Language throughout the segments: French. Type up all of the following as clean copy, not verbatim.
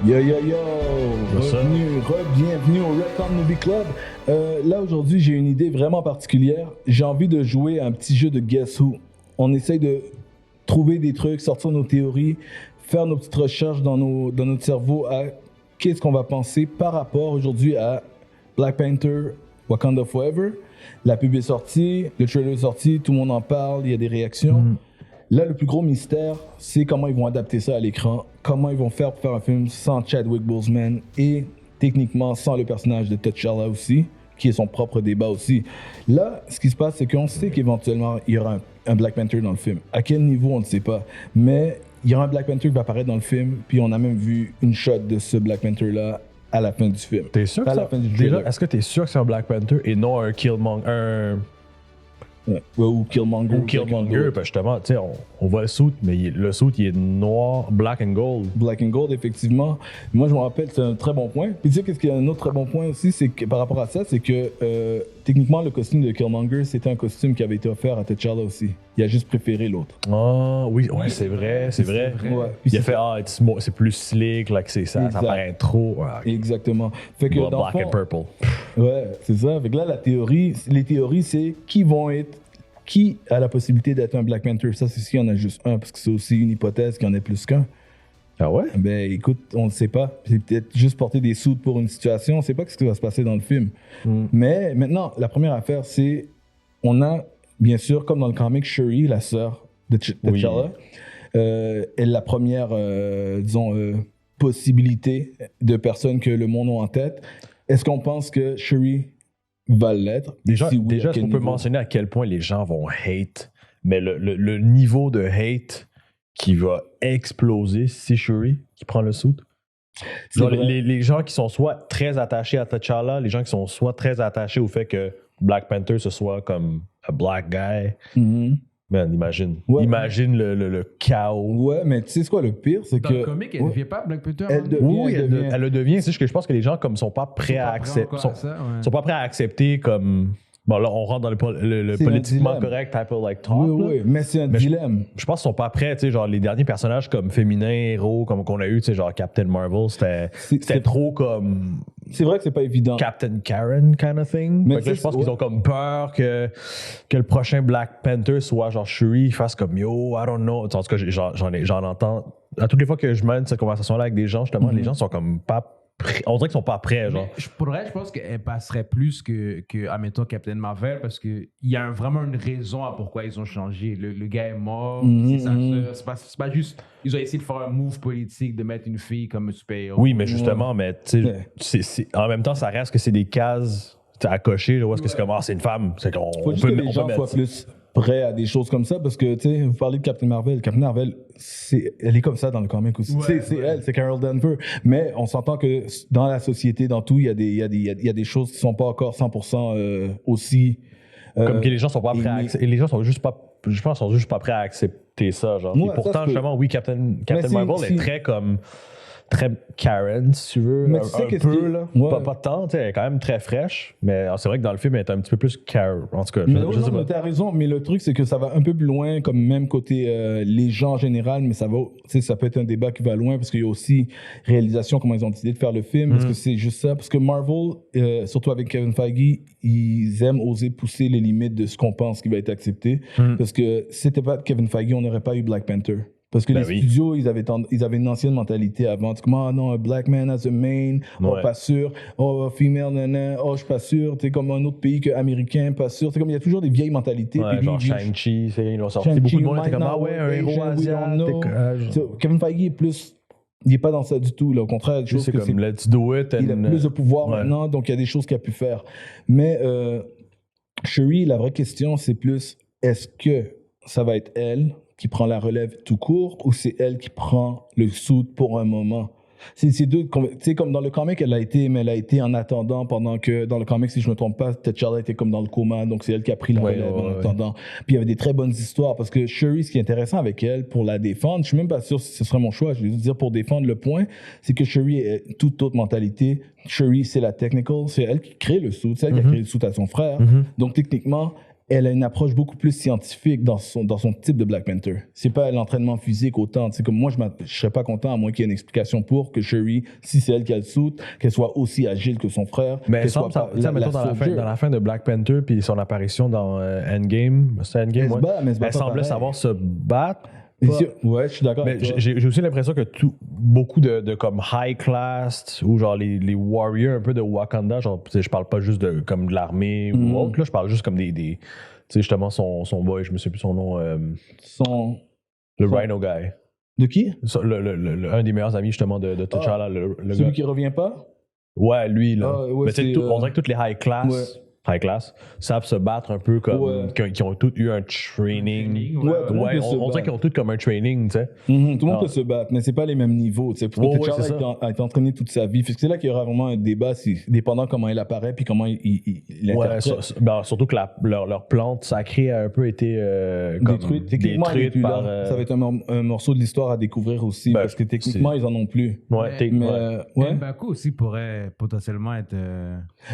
Yo yo yo, What's bienvenue au Redcon Movie Club. Là aujourd'hui j'ai une idée vraiment particulière. J'ai envie de jouer à un petit jeu de Guess Who. On essaye de trouver des trucs, sortir nos théories, faire nos petites recherches dans notre cerveau à qu'est-ce qu'on va penser par rapport aujourd'hui à Black Panther, Wakanda Forever. La pub est sortie, le trailer est sorti, tout le monde en parle, il y a des réactions. Là, le plus gros mystère, c'est comment ils vont adapter ça à l'écran, comment ils vont faire pour faire un film sans Chadwick Boseman et techniquement sans le personnage de T'Challa aussi, qui est son propre débat aussi. Là, ce qui se passe, c'est qu'on sait qu'éventuellement, il y aura un Black Panther dans le film. À quel niveau, on ne sait pas. Mais il y aura un Black Panther qui va apparaître dans le film, puis on a même vu une shot de ce Black Panther-là à la fin du film. T'es sûr que à la fin du trailer. Déjà, est-ce que t'es sûr que c'est un Black Panther et non un Killmonger, Ou Killmonger. ou Killmonger, parce que justement, tu sais, on voit le suit, mais le suit, il est noir, black and gold. Black and Gold, effectivement. Moi, je me rappelle, c'est un très bon point. Puis tu sais, qu'est-ce qu'il y a un autre très bon point aussi, c'est que par rapport à ça, c'est que techniquement, le costume de Killmonger, c'était un costume qui avait été offert à T'Challa aussi. Il a juste préféré l'autre. Ah, oui, ouais, c'est vrai. Ouais. Puis Il a c'est- fait, c'est plus slick, là, que c'est ça Exact. paraît trop. Ouais. Exactement. Fait que dans le Black fond, and purple. ouais, c'est ça. Fait que là, les théories, c'est qui a la possibilité d'être un Black Panther. Ça, c'est s'il y en a juste un, parce que c'est aussi une hypothèse qu'il y en ait plus qu'un. Ah ouais? Ben écoute, on ne sait pas. C'est peut-être juste porter des suits pour une situation. On ne sait pas ce qui va se passer dans le film. Mais maintenant, la première affaire, c'est on a, bien sûr, comme dans le comic, Shuri, la sœur de T'Challa. Elle est la première, possibilité de personnes que le monde a en tête. Est-ce qu'on pense que Shuri va l'être? Déjà, Si oui, à est-ce quel qu'on peut niveau? mentionner à quel point les gens vont hate, mais le niveau de hate qui va exploser si c'est Shuri qui prend le suit? C'est Genre, vrai. les gens qui sont soit très attachés à T'Challa, les gens qui sont soit très attachés au fait que Black Panther ce soit comme un black guy. Mhm. Man, imagine. Ouais. Imagine le chaos. Ouais, mais tu sais ce quoi le pire, c'est Dans que le comic, elle ne devient pas Black Panther. elle hein? devient- Oui, devient- elle le devient. C'est juste que je pense que les gens comme sont pas prêts Ils sont à pas prêts accepter. encore à ça, ouais. Sont pas prêts à accepter comme. Bon, là, on rentre dans le C'est un politiquement dilemme. correct type of like talk. Oui, là. oui, mais c'est un Mais dilemme. Je pense qu'ils sont pas prêts, tu sais, genre les derniers personnages comme féminins, héros, comme qu'on a eu, tu sais, genre Captain Marvel, c'était trop comme C'est vrai que c'est pas évident. Captain Karen kind of thing. Mais Fait que là, c'est- je pense ouais. qu'ils ont comme peur que le prochain Black Panther soit genre Shuri, fasse comme yo, I don't know. En tout cas, j'en entends. À toutes les fois que je mène cette conversation-là avec des gens, justement, les gens sont comme pas prêts. On dirait qu'ils sont pas prêts, genre. Mais pour vrai, je pense qu'elle passerait plus que admettons, Captain Marvel parce qu'il y a vraiment une raison à pourquoi ils ont changé. Le gars est mort, c'est sa sœur. C'est pas juste. Ils ont essayé de faire un move politique, de mettre une fille comme un super-héros. Oui, mais justement, mais tu Ouais. sais, en même temps, ça reste que c'est des cases à cocher, là, où est-ce que c'est comme, ah, c'est une femme. C'est qu'on Faut juste que les gens soient plus prêts à des choses comme ça, parce que, tu sais, vous parlez de Captain Marvel. Captain Marvel, elle est comme ça dans le comic aussi. Ouais, c'est ouais. elle, c'est Carol Danvers. Mais on s'entend que dans la société, dans tout, il y a des choses qui sont pas encore 100% aussi... Comme que les gens sont pas prêts à et- accepter. Et les gens sont juste pas. Je pense qu'ils sont juste pas prêts à accepter ça, genre. Ouais, Et ça, pourtant, je peux- justement, oui, Captain c'est- Marvel c'est- est très comme. Très Karen, si tu veux. Mais un tu sais un qu'est-ce peu, qui- là. Ouais. Pas tant, tu sais, elle est quand même très fraîche. Mais c'est vrai que dans le film, elle est un petit peu plus Karen. En tout cas, Mais je sais non, pas. t'as raison, mais le truc, c'est que ça va un peu plus loin, comme même côté les gens en général, mais ça va, tu sais, ça peut être un débat qui va loin, parce qu'il y a aussi réalisation, comment ils ont décidé de faire le film, parce que c'est juste ça, parce que Marvel, surtout avec Kevin Feige, ils aiment oser pousser les limites de ce qu'on pense qui va être accepté, parce que si c'était pas Kevin Feige, on n'aurait pas eu Black Panther. Parce que Ben les oui. studios, ils avaient une ancienne mentalité avant. Tu sais, comme, ah non, un black man as a main, oh, Ouais. pas sûr. Oh, female, nana, oh, je suis pas sûr. Tu sais, comme un autre pays que américain, pas sûr. C'est comme, il y a toujours des vieilles mentalités. Ouais, Puis lui, genre il dit, Shang-Chi, ils l'ont sorti. Shang-Chi, Beaucoup de monde might était comme, not ah ouais, un work, héros Asian, we don't asiatique. know. So, Kevin Feige est plus. Il n'est pas dans ça du tout. Là. Au contraire, je trouve C'est que comme, let's do it. il a and- plus de pouvoir ouais. maintenant, donc il y a des choses qu'il a pu faire. Mais Shuri, la vraie question, c'est plus est-ce que ça va être elle qui prend la relève tout court ou c'est elle qui prend le suit pour un moment? C'est deux, tu sais, comme dans le comic, elle a été en attendant pendant que, dans le comic, si je ne me trompe pas, T'Challa était comme dans le coma, donc c'est elle qui a pris la Ouais, relève en ouais. attendant. Puis il y avait des très bonnes histoires, parce que Shuri, ce qui est intéressant avec elle, pour la défendre, je suis même pas sûr si ce serait mon choix, je vais juste dire pour défendre le point, c'est que Shuri est toute autre mentalité. Shuri, c'est la technical, c'est elle qui crée le suit, c'est elle qui a créé le suit à son frère. Donc techniquement, elle a une approche beaucoup plus scientifique dans son type de Black Panther. C'est pas l'entraînement physique autant. C'est comme moi, je serais pas content à moins qu'il y ait une explication pour que Shuri, si c'est elle qui a le suit, qu'elle soit aussi agile que son frère. Mais qu'elle semble, soit mettons, dans la fin de Black Panther puis son apparition dans Endgame, c'est Endgame, ouais. Elle semblait savoir se battre. Ouais, je suis d'accord. Mais j'ai aussi l'impression que beaucoup de comme high class ou genre les warriors un peu de Wakanda, genre je parle pas juste de comme de l'armée ou autre, là, je parle juste comme des tu sais justement son boy, je me souviens plus son nom, le Rhino guy. De qui? Un des meilleurs amis justement de T'Challa, le celui gars qui revient pas? Ouais, lui là. Ouais, mais tu sais on dirait que toutes les high class savent se battre un peu comme qui ont tous eu un training. On dirait qu'ils ont tous comme un training, tu sais. Tout le monde peut se battre, mais c'est pas les mêmes niveaux. T'Challa a été entraîné toute sa vie. C'est là qu'il y aura vraiment un débat, dépendant comment il apparaît puis comment il interprète. Surtout que leur plante sacrée a un peu été détruite. Techniquement, ça va être un morceau de l'histoire à découvrir aussi, parce que techniquement, ils en ont plus. M'Baku aussi pourrait potentiellement être...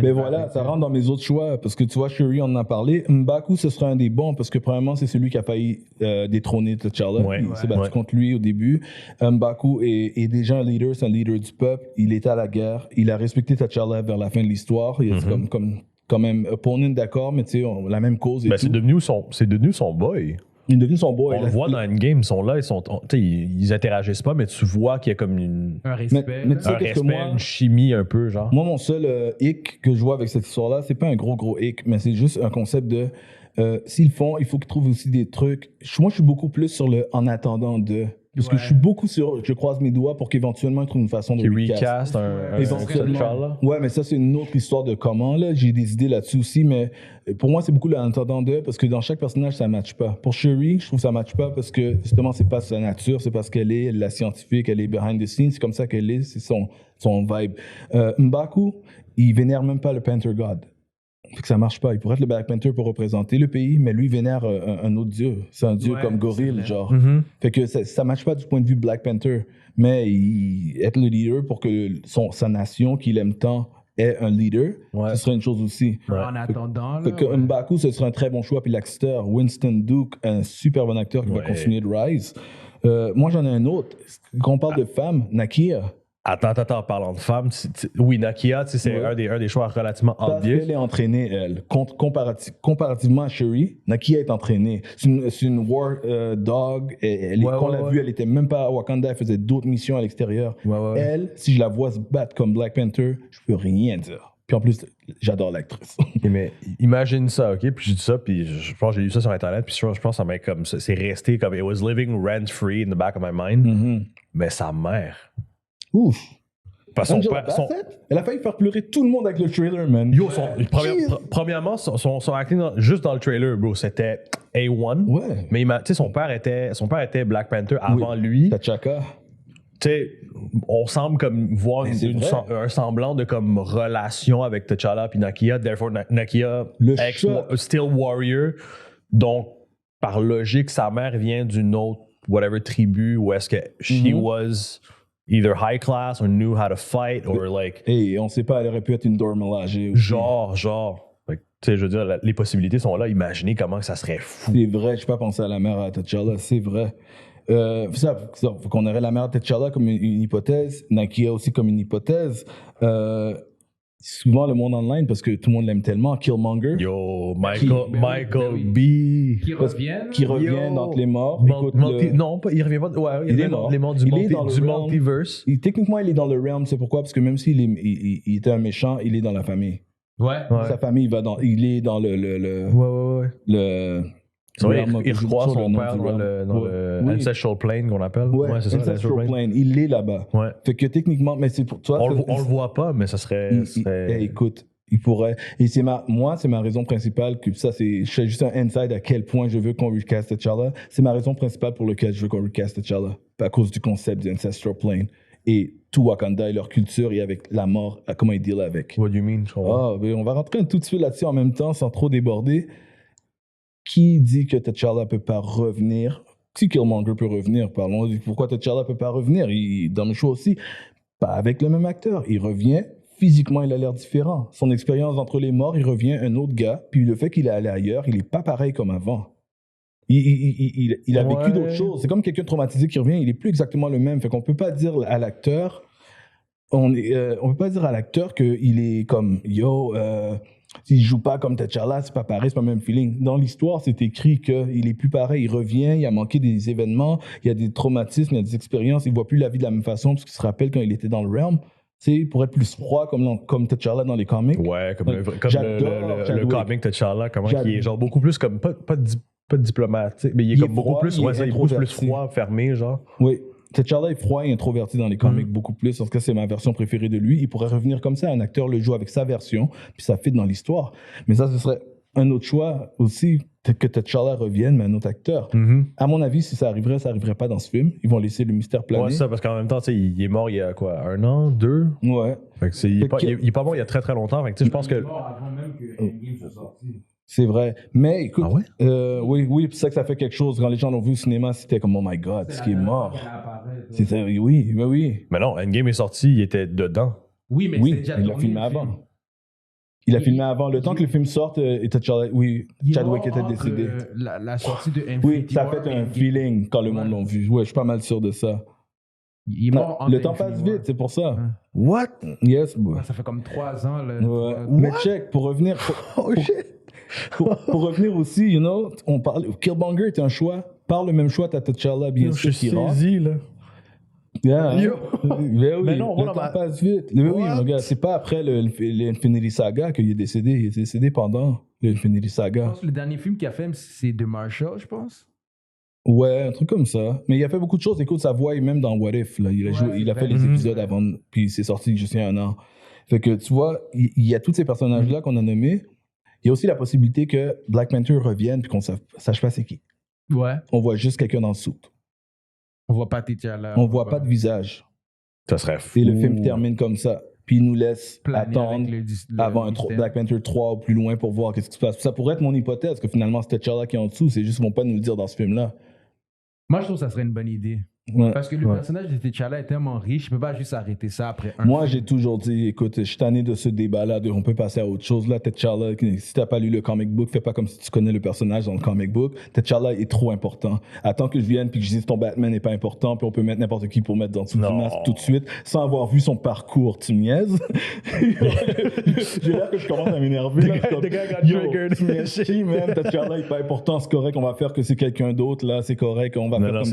mais voilà, ça rentre dans mes autres choix. Parce que tu vois, Shuri, on en a parlé. M'Baku, ce serait un des bons parce que, premièrement, c'est celui qui a failli détrôner T'Challa. Il s'est battu contre lui au début. M'Baku est déjà un leader, c'est un leader du peuple. Il était à la guerre. Il a respecté T'Challa vers la fin de l'histoire. Il est comme même opponent, d'accord, mais tu sais, la même cause. Et tout. C'est devenu son boy. Il est devenu son boy. On le voit dans Endgame, ils sont là, ils interagissent pas, mais tu vois qu'il y a comme un respect, une chimie un peu, genre. Moi, mon seul hic que je vois avec cette histoire-là, c'est pas un gros hic, mais c'est juste un concept de s'ils font, il faut qu'ils trouvent aussi des trucs. Moi, je suis beaucoup plus sur le en attendant de. Parce que je suis beaucoup sur. Je croise mes doigts pour qu'éventuellement ils trouvent une façon de recast un ouais, mais ça, c'est une autre histoire de comment, là. J'ai des idées là-dessus aussi, mais pour moi, c'est beaucoup le en attendant de, parce que dans chaque personnage, ça ne matche pas. Pour Shuri, je trouve que ça ne matche pas parce que justement, c'est pas sa nature, c'est parce qu'elle est la scientifique, elle est behind the scenes, c'est comme ça qu'elle est, c'est son vibe. M'Baku, il vénère même pas le Panther God. Fait que ça marche pas. Il pourrait être le Black Panther pour représenter le pays, mais lui, il vénère un autre dieu. C'est un dieu comme gorille, genre. Fait que ça marche pas du point de vue Black Panther, mais être le leader pour que sa nation qu'il aime tant ait un leader, ce serait une chose aussi. En attendant... Fait que M'Baku, ce serait un très bon choix. Puis l'acteur Winston Duke, un super bon acteur qui va continuer de rise. Moi, j'en ai un autre. Quand on parle de femmes, Nakia. Attends, en parlant de femmes, oui, Nakia, c'est un des choix relativement obvious. Elle est entraînée, elle. Comparativement à Shuri, Nakia est entraînée. C'est une war dog. Quand on l'a vue, elle était même pas à Wakanda, elle faisait d'autres missions à l'extérieur. Elle, si je la vois se battre comme Black Panther, je peux rien dire. Puis en plus, j'adore l'actrice. Mais imagine ça, OK? Puis j'ai dit ça, puis je pense que j'ai lu ça sur Internet, puis je pense que ça m'a comme... C'est resté comme... It was living rent-free in the back of my mind. Mais sa mère... Ouf. Angela Bassett, elle a failli faire pleurer tout le monde avec le trailer, man. Yo, premièrement, son acting juste dans le trailer, bro, c'était A1. Ouais. Mais tu sais, son père était Black Panther avant lui. T'Chaka. Tu sais, on semble comme voir un semblant de comme relation avec T'Challa puis Nakia. Therefore, Nakia, still warrior. Donc, par logique, sa mère vient d'une autre whatever tribu où est-ce que she was either high class or knew how to fight or like... Hey, on sait pas, elle aurait pu être une Dormelage. Genre. Tu sais, je veux dire, les possibilités sont là. Imaginez comment ça serait fou. C'est vrai, je n'ai pas pensé à la mère à T'Challa, c'est vrai. Faut qu'on aurait la mère de T'Challa comme une hypothèse, Nakia aussi comme une hypothèse. Souvent le monde online, parce que tout le monde l'aime tellement, Killmonger. Yo, Michael B. Qui revient dans les morts. Non, il revient pas. Ouais, il est dans les morts du multiverse. Techniquement, il est dans le realm, c'est pourquoi? Parce que même s'il était un méchant, il est dans la famille. Sa famille, il est dans le il recroise son père dans le Ancestral Plane qu'on appelle. Ouais, c'est ça, Ancestral Plane. Il est là-bas. Fait que techniquement, mais c'est pour toi. On le voit pas, mais ça serait. Écoute, il pourrait. Et c'est ma raison principale, que ça, je fais juste un insight à quel point je veux qu'on recast T'Challa. C'est ma raison principale pour laquelle je veux qu'on recast T'Challa. À cause du concept du Ancestral Plane. Et tout Wakanda et leur culture et avec la mort, comment ils deal avec. What do you mean? On va rentrer un tout petit peu là-dessus en même temps, sans trop déborder. Qui dit que T'Challa peut pas revenir? Si Killmonger peut revenir, parlons. Pourquoi T'Challa peut pas revenir? Dans le show aussi, pas avec le même acteur. Il revient physiquement, il a l'air différent. Son expérience d'entre les morts, il revient un autre gars, puis le fait qu'il est allé ailleurs, il est pas pareil comme avant. Il a vécu d'autres choses. C'est comme quelqu'un de traumatisé qui revient, il est plus exactement le même. Fait qu'on peut pas dire à l'acteur, on peut pas dire à l'acteur qu'il est comme s'il joue pas comme T'Challa, c'est pas pareil, c'est pas le même feeling. Dans l'histoire, c'est écrit qu'il est plus pareil. Il revient, il a manqué des événements, il y a des traumatismes, il y a des expériences, il voit plus la vie de la même façon parce qu'il se rappelle quand il était dans le realm. Tu sais, pour être plus froid comme T'Challa dans les comics. Ouais, comme le comic T'Challa, comment il est genre beaucoup plus comme pas diplomatique, mais il est comme beaucoup plus, il est beaucoup plus froid, fermé, genre. Oui. T'Challa est froid et introverti dans les comics beaucoup plus. En tout cas, c'est ma version préférée de lui. Il pourrait revenir comme ça. Un acteur le joue avec sa version, puis ça fit dans l'histoire. Mais ça, ce serait un autre choix aussi, que T'Challa revienne, mais un autre acteur. À mon avis, si ça arriverait pas dans ce film. Ils vont laisser le mystère planer. Ouais, ça, parce qu'en même temps, il est mort il y a quoi, 1 an, 2? Ouais. Fait que il est pas mort il y a très très longtemps. Fait que je pense que. Il est mort avant même que Endgame soit sorti. C'est vrai. Mais écoute, ah ouais? oui, c'est ça que ça fait quelque chose. Quand les gens l'ont vu au cinéma, c'était comme, oh my God, ce qui est mort. Oui, mais oui. Mais non, Endgame est sorti, il était dedans. Oui, mais il l'a filmé avant. Il a filmé avant. Le temps que le film sorte, Chadwick était décédé. La sortie de Infinity Oui, ça a fait un feeling quand le monde l'a vu. Ouais, je suis pas mal sûr de ça. Il est mort le temps passe vite, c'est pour ça. What? Yes, boy. Ça fait comme 3 ans. Là, ouais. Mais check, pour revenir... Pour revenir aussi, on parle... Killmonger est un choix. Par le même choix, t'as T'Challa, bien sûr, qui rentre. Je suis saisi, là. Yeah. Mais non, le temps passe vite. Mais oui, mon gars, c'est pas après l'Infinity Saga qu'il est décédé. Il est décédé pendant l'Infinity Saga. Je pense que le dernier film qu'il a fait, c'est The Marshall, je pense. Ouais, un truc comme ça. Mais il a fait beaucoup de choses. Écoute, sa voix est même dans What If. Là. Il a fait les épisodes avant, puis c'est sorti juste il y a 1 an. Fait que, tu vois, il y a tous ces personnages-là qu'on a nommés. Il y a aussi la possibilité que Black Panther revienne puis qu'on sache pas c'est qui. Ouais. On voit juste quelqu'un dans le suit. On voit pas T'Challa. On voit pas de visage. Ça serait fou. Et le film termine comme ça. Puis il nous laisse attendre avant un Black Panther 3 ou plus loin pour voir qu'est-ce qui se passe. Ça pourrait être mon hypothèse que finalement c'est T'Challa qui est en dessous. C'est juste qu'ils vont pas nous le dire dans ce film-là. Moi, je trouve que ça serait une bonne idée. Ouais. Parce que le personnage de T'Challa est tellement riche, il peut pas juste arrêter ça après un Moi, film. j'ai toujours dit, écoute, je suis tanné de ce débat-là, on peut passer à autre chose. Là, T'Challa, si t'as pas lu le comic book, fais pas comme si tu connais le personnage dans le comic book. T'Challa est trop important. Attends que je vienne puis que je dise ton Batman n'est pas important, puis on peut mettre n'importe qui pour mettre dans dessous du masque tout de suite, sans avoir vu son parcours. Tu me niaises? J'ai l'air que je commence à m'énerver. The guy got triggered. Tu me niaises, man, T'Challa est pas important, c'est correct, on va faire que c'est quelqu'un d'autre, là, c'est correct, on va faire comme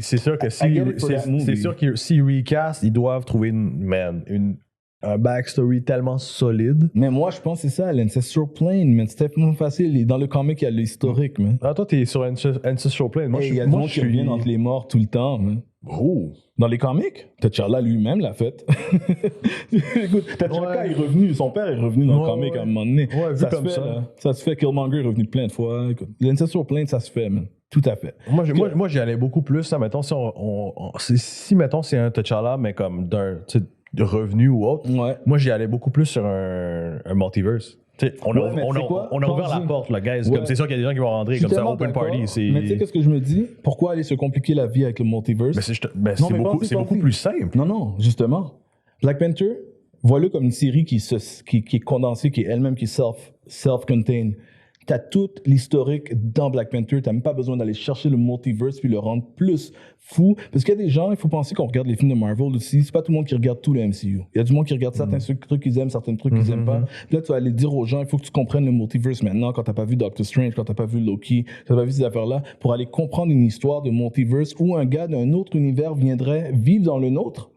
c'est sûr que c'est sûr que s'ils recast, ils doivent trouver un backstory tellement solide. Mais moi, je pense que c'est ça, l'Ancestral Plane, man. C'était tellement facile. Dans le comic, il y a l'historique, man. Ah, toi, t'es sur Ancestral Plane. Moi, il y a des gens qui reviennent entre les morts tout le temps, man. Oh! Dans les comics, T'Challa lui-même l'a fait. Écoute, T'Challa est revenu, son père est revenu dans le comic à un moment donné. Ouais, ça comme se fait, ça. Là. Ça se fait, Killmonger est revenu plein de fois. L'Ancestral Plane, ça se fait, man. Tout à fait. Moi, j'y allais beaucoup plus. Ça, mettons, si mettons, c'est un T'Challa, mais comme d'un revenu ou autre, moi, j'y allais beaucoup plus sur un multiverse. On a ouvert la porte, là, guys. Comme c'est sûr qu'il y a des gens qui vont rentrer comme ça, open party. Mais tu sais, qu'est-ce que je me dis? Pourquoi aller se compliquer la vie avec le multiverse? C'est beaucoup plus simple. Non, justement. Black Panther, vois-le comme une série qui est condensée, qui est elle-même qui est self-contained. T'as toute l'historique dans Black Panther, t'as même pas besoin d'aller chercher le multiverse puis le rendre plus fou. Parce qu'il y a des gens, il faut penser qu'on regarde les films de Marvel aussi, c'est pas tout le monde qui regarde tout le MCU. Il y a du monde qui regarde certains trucs qu'ils aiment, certains trucs qu'ils aiment pas. Puis là, tu vas aller dire aux gens, il faut que tu comprennes le multiverse maintenant, quand t'as pas vu Doctor Strange, quand t'as pas vu Loki, quand t'as pas vu ces affaires-là, pour aller comprendre une histoire de multiverse où un gars d'un autre univers viendrait vivre dans le nôtre.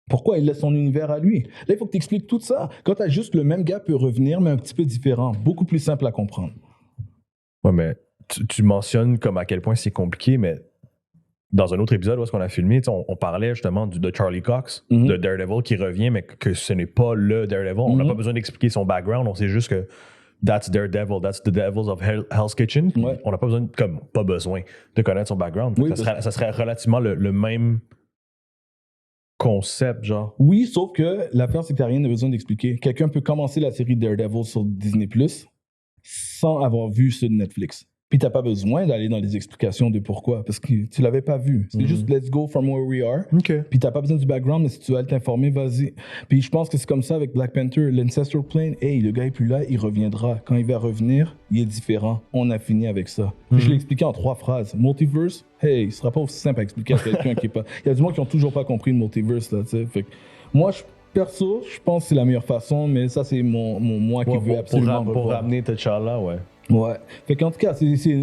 Pourquoi il laisse son univers à lui? Là, il faut que tu expliques tout ça. Quand tu as juste le même gars peut revenir, mais un petit peu différent. Beaucoup plus simple à comprendre. Ouais, mais tu mentionnes comme à quel point c'est compliqué, mais dans un autre épisode où est-ce qu'on a filmé, on parlait justement de Charlie Cox, de Daredevil qui revient, mais que ce n'est pas le Daredevil. On n'a pas besoin d'expliquer son background. On sait juste que that's Daredevil, that's the Devils of Hell's Kitchen. Ouais. On n'a pas besoin de connaître son background. Oui, ça serait relativement le même concept, genre. Oui, sauf que l'affaire, c'est que t'as rien besoin d'expliquer. Quelqu'un peut commencer la série Daredevil sur Disney+, sans avoir vu ceux de Netflix. Puis t'as pas besoin d'aller dans les explications de pourquoi, parce que tu l'avais pas vu. C'est juste let's go from where we are. OK. Puis t'as pas besoin du background, mais si tu veux aller t'informer, vas-y. Puis je pense que c'est comme ça avec Black Panther, l'Ancestral Plane. Hey, le gars est plus là, il reviendra. Quand il va revenir, il est différent. On a fini avec ça. Puis je l'ai expliqué en 3 phrases. Multiverse, hey, il sera pas aussi simple à expliquer à quelqu'un qui est pas. Il y a du monde qui ont toujours pas compris le multiverse là, tu sais. Fait que moi, perso, je pense que c'est la meilleure façon, mais ça c'est mon moi qui veut absolument pour revoir. ramener T'Challa, ouais. Ouais. Fait qu'en tout cas,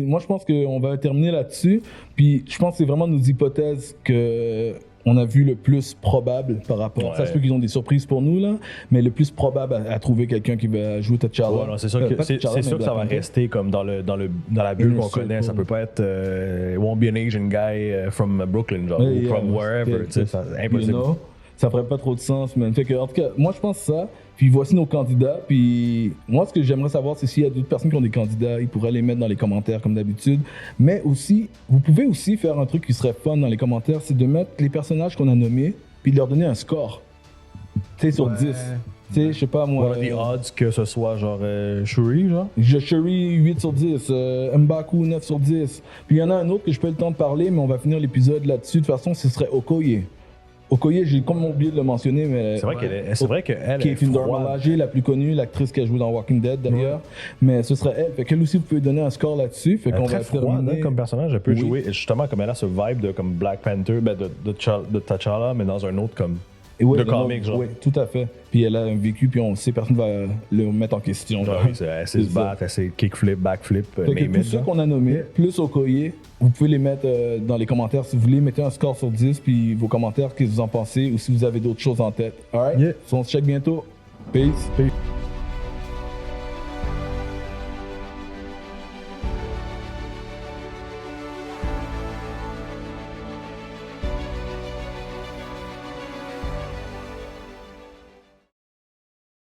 moi je pense qu'on va terminer là-dessus. Puis je pense que c'est vraiment nos hypothèses que on a vu le plus probable par rapport. Ouais. Ça se peut qu'ils ont des surprises pour nous là, mais le plus probable à trouver quelqu'un qui va jouer T'Challa. Ouais, non, c'est sûr que, Pas c'est T'Challa, sûr mais que ça va Black Panther. rester comme dans la bulle qu'on connaît. Ça peut pas être it won't be an Asian guy from Brooklyn, genre, ou from wherever. Tu sais, c'est impossible. You know, ça ferait pas trop de sens, man. Fait que, en tout cas, moi je pense ça. Puis voici nos candidats. Puis moi, ce que j'aimerais savoir, c'est s'il y a d'autres personnes qui ont des candidats, ils pourraient les mettre dans les commentaires comme d'habitude. Mais aussi, vous pouvez aussi faire un truc qui serait fun dans les commentaires, c'est de mettre les personnages qu'on a nommés, puis de leur donner un score. Tu sais, sur 10. Tu sais, je sais pas moi. What are the odds que ce soit genre Shuri, genre? Shuri 8 sur 10, M'Baku 9 sur 10. Puis il y en a un autre que je peux le temps de parler, mais on va finir l'épisode là-dessus. De toute façon, ce serait Okoye. Okoye, j'ai comme oublié de le mentionner, mais. C'est vrai qu'elle Qui est une froide. Dormalagé, la plus connue, l'actrice qui a joué dans Walking Dead d'ailleurs. Mais ce serait elle. Fait qu'elle aussi, vous pouvez donner un score là-dessus. Fait Elle est qu'on très va froide terminer. hein, comme personnage. Elle peut Oui. jouer, justement, comme elle a ce vibe de comme Black Panther, ben, de T'Challa, mais dans un autre comme. Et ouais, de non, comics, genre. Oui, tout à fait. Puis elle a un vécu, puis on sait, personne va le mettre en question. Genre, genre. oui, elle sait se C'est ça. battre, elle sait kickflip, backflip, Fait que name tous it, ceux genre. qu'on a nommés, plus Okoye, vous pouvez les mettre dans les commentaires si vous voulez. Mettez un score sur 10, puis vos commentaires, qu'est-ce que vous en pensez, ou si vous avez d'autres choses en tête. Alright? Yeah. On se check bientôt. Peace. Peace.